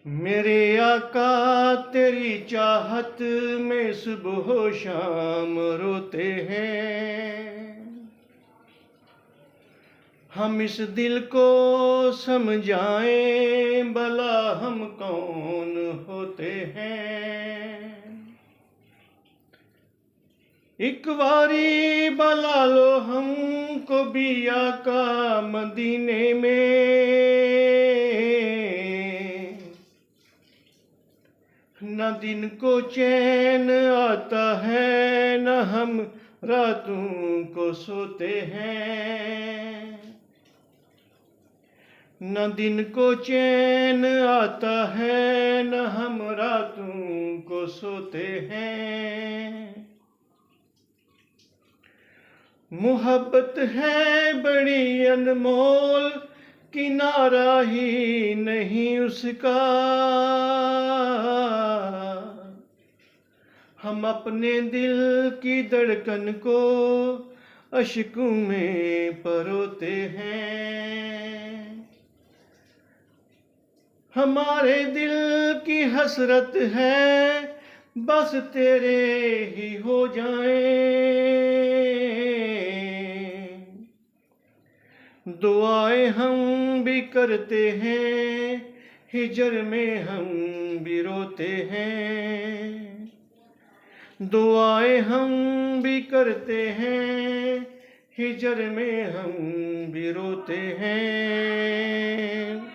मेरे आका तेरी चाहत में सुबह शाम रोते हैं। हम इस दिल को समझाएं भला हम कौन होते हैं। एक बारी बुला लो हमको भी आका मदीने में। न दिन को चैन आता है न हम रातों को सोते हैं। न दिन को चैन आता है न हम रातों को सोते हैं। मोहब्बत है बड़ी अनमोल किनारा ही नहीं उसका। हम अपने दिल की धड़कन को अश्कों में परोते हैं। हमारे दिल की हसरत है बस तेरे ही हो जाएं। दुआएं हम भी करते हैं हिजर में हम भी रोते हैं। दुआएं हम भी करते हैं हिजर में हम भी रोते हैं।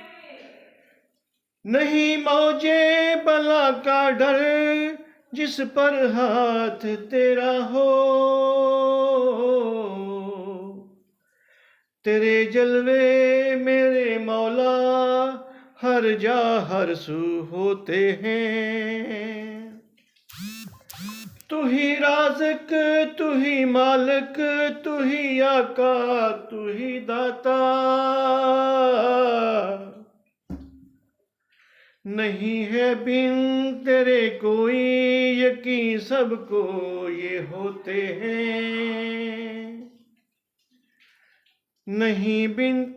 नहीं मौजे बला का डर जिस पर हाथ तेरा हो। तेरे जलवे मेरे मौला हर जा हर सू होते हैं। तू ही राज़िक तू ही मालिक तू ही आका तू ही दाता। नहीं है बिन तेरे कोई यकीन सबको ये होते हैं। नहीं बिन